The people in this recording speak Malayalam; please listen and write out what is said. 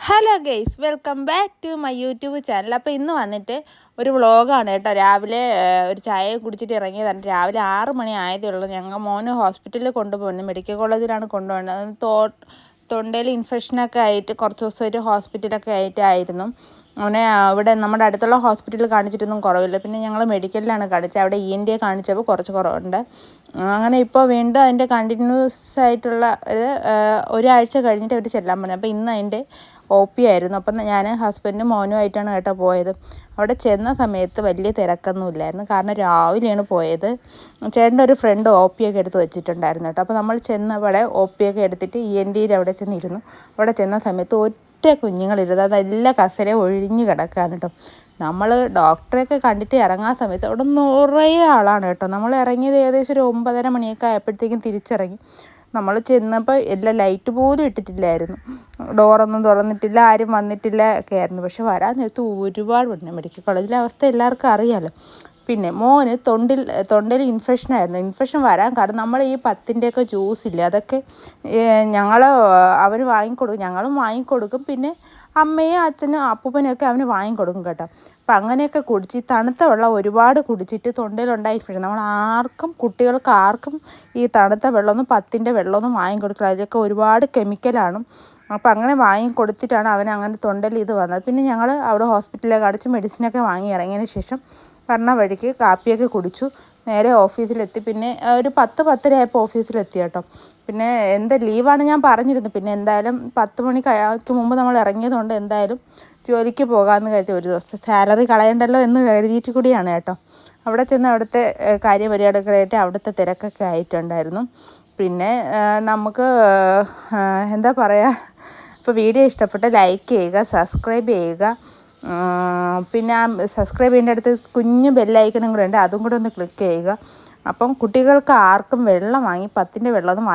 Hello guys, welcome back to my YouTube channel. അപ്പോൾ ഇന്ന് വന്നിട്ട് ഒരു വ്ളോഗാണ് കേട്ടോ. രാവിലെ ഒരു ചായ കുടിച്ചിട്ട് ഇറങ്ങിയതാണ്. രാവിലെ 6 മണി ആയതേ ഉള്ളൂ. ഞങ്ങൾ മോന് ഹോസ്പിറ്റലിൽ കൊണ്ടുപോകുന്നത്, മെഡിക്കൽ കോളേജിലാണ് കൊണ്ടുപോകുന്നത്. തൊണ്ടയിൽ ഇൻഫെക്ഷനൊക്കെ ആയിട്ട് കുറച്ച് ദിവസം ഒരു ഹോസ്പിറ്റലൊക്കെ ആയിട്ടായിരുന്നു. അവനെ ഇവിടെ നമ്മുടെ അടുത്തുള്ള ഹോസ്പിറ്റലിൽ കാണിച്ചിട്ടൊന്നും കുറവില്ല. പിന്നെ ഞങ്ങൾ മെഡിക്കലിലാണ് കാണിച്ചത്. അവിടെ ENT കാണിച്ചപ്പോൾ കുറച്ച് കുറവുണ്ട്. അങ്ങനെ ഇപ്പോൾ വീണ്ടും അതിൻ്റെ കണ്ടിന്യൂസ് ആയിട്ടുള്ള ഒരാഴ്ച കഴിഞ്ഞിട്ട് അവർ ചെല്ലാൻ പറഞ്ഞു. അപ്പോൾ ഇന്ന് അതിൻ്റെ OP ആയിരുന്നു. അപ്പം ഞാൻ ഹസ്ബൻഡും മോനുമായിട്ടാണ് കേട്ടോ പോയത്. അവിടെ ചെന്ന സമയത്ത് വലിയ തിരക്കൊന്നുമില്ലായിരുന്നു, കാരണം രാവിലെയാണ് പോയത്. ചേട്ടൻ്റെ ഒരു ഫ്രണ്ട് OP ഒക്കെ എടുത്ത് വെച്ചിട്ടുണ്ടായിരുന്നു കേട്ടോ. അപ്പോൾ നമ്മൾ ചെന്നവിടെ OP ഒക്കെ എടുത്തിട്ട് ENTയിൽ അവിടെ ചെന്നിരുന്നു. അവിടെ ചെന്ന സമയത്ത് ഒറ്റ കുഞ്ഞുങ്ങളിരുന്നത്, അതെല്ലാം കസേരയും ഒഴിഞ്ഞ് കിടക്കുകയാണ് കേട്ടോ. നമ്മൾ ഡോക്ടറെയൊക്കെ കണ്ടിട്ട് ഇറങ്ങാൻ സമയത്ത് അവിടെ നിറയെ ആളാണ് കേട്ടോ. നമ്മൾ ഇറങ്ങിയത് ഏകദേശം ഒരു 9:30 മണിയൊക്കെ ആയപ്പോഴത്തേക്കും തിരിച്ചിറങ്ങി. നമ്മൾ ചെന്നപ്പോൾ എല്ലാം ലൈറ്റ് പോലും ഇട്ടിട്ടില്ലായിരുന്നു, ഡോറൊന്നും തുറന്നിട്ടില്ല, ആരും വന്നിട്ടില്ല ഒക്കെ ആയിരുന്നു. പക്ഷെ വരാൻ നേരത്ത് ഒരുപാട് ഉണ്ട്. മെഡിക്കൽ കോളേജിലെ അവസ്ഥ എല്ലാവർക്കും അറിയാമല്ലോ. പിന്നെ മോന് തൊണ്ടയിൽ ഇൻഫെക്ഷൻ വരാൻ കാരണം നമ്മൾ ഈ 10-ൻ്റെയൊക്കെ ജ്യൂസ് ഇല്ലേ, അതൊക്കെ അവന് വാങ്ങിക്കൊടുക്കും, ഞങ്ങളും വാങ്ങിക്കൊടുക്കും. പിന്നെ അമ്മയും അച്ഛനും അപ്പൂപ്പനും ഒക്കെ അവന് വാങ്ങിക്കൊടുക്കും കേട്ടോ. അപ്പം അങ്ങനെയൊക്കെ കുടിച്ച് തണുത്ത വെള്ളം ഒരുപാട് കുടിച്ചിട്ട് തൊണ്ടയിലുണ്ടായി ഇൻഫെക്ഷൻ. കുട്ടികൾക്ക് ആർക്കും ഈ തണുത്ത വെള്ളമൊന്നും 10-ൻ്റെ വെള്ളമൊന്നും വാങ്ങിക്കൊടുക്കില്ല, അതിലൊക്കെ ഒരുപാട് കെമിക്കലാണ്. അപ്പോൾ അങ്ങനെ വാങ്ങിക്കൊടുത്തിട്ടാണ് അവന് അങ്ങനെ തൊണ്ടയിൽ ഇത് വന്നത്. പിന്നെ ഞങ്ങൾ അവിടെ ഹോസ്പിറ്റലിൽ കാണിച്ച് മെഡിസിനൊക്കെ വാങ്ങി ഇറങ്ങിയതിന് ശേഷം പറഞ്ഞ വഴിക്ക് കാപ്പിയൊക്കെ കുടിച്ചു, നേരെ ഓഫീസിലെത്തി. പിന്നെ ഒരു 10-10:30 ആയപ്പോൾ ഓഫീസിലെത്തി കേട്ടോ. പിന്നെ ലീവാണ് ഞാൻ പറഞ്ഞിരുന്നു. പിന്നെ എന്തായാലും 10 മണിക്ക് മുമ്പ് നമ്മൾ ഇറങ്ങിയതുകൊണ്ട് എന്തായാലും ജോലിക്ക് പോകാമെന്ന് കരുതി, ഒരു ദിവസം സാലറി കളയണ്ടല്ലോ എന്ന് കരുതിയിട്ട് കൂടിയാണ് കേട്ടോ. അവിടെ ചെന്ന് അവിടുത്തെ കാര്യപരിപാടികളായിട്ട് അവിടുത്തെ തിരക്കൊക്കെ ആയിട്ടുണ്ടായിരുന്നു. പിന്നെ നമുക്ക് എന്താ പറയുക, ഇപ്പോൾ വീഡിയോ ഇഷ്ടപ്പെട്ട ലൈക്ക് ചെയ്യുക, സബ്സ്ക്രൈബ് ചെയ്യുക. പിന്നെ സബ്സ്ക്രൈബ് ചെയ്യേണ്ട അടുത്ത് കുഞ്ഞ് ബെല്ലൈക്കണും കൂടെ ഉണ്ട്, അതും കൂടെ ഒന്ന് ക്ലിക്ക് ചെയ്യുക. അപ്പം കുട്ടികൾക്ക് ആർക്കും വെള്ളം 10-ൻ്റെ വെള്ളമൊന്നും